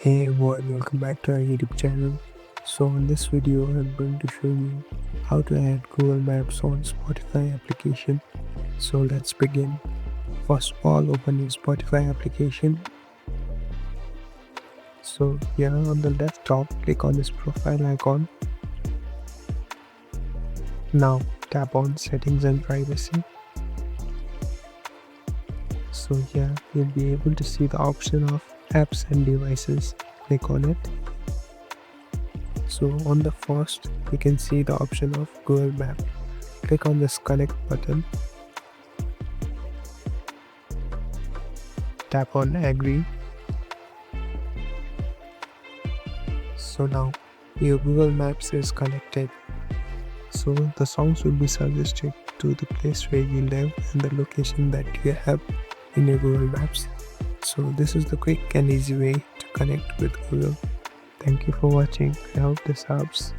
Hey everyone, welcome back to our YouTube channel. So in this video I'm going to show you how to add Google Maps on Spotify application. So let's begin. First of all, open your Spotify application. So here on the left top, click on this profile icon. Now tap on settings and privacy. So here you'll be able to see the option of apps and devices. Click on it. So on the first, you can see the option of Google Map. Click on this connect button. Tap on agree. So now your Google Maps is connected. So the songs will be suggested to the place where you live and the location that you have in your Google Maps. So this is the quick and easy way to connect with Google. Thank you for watching. I hope this helps.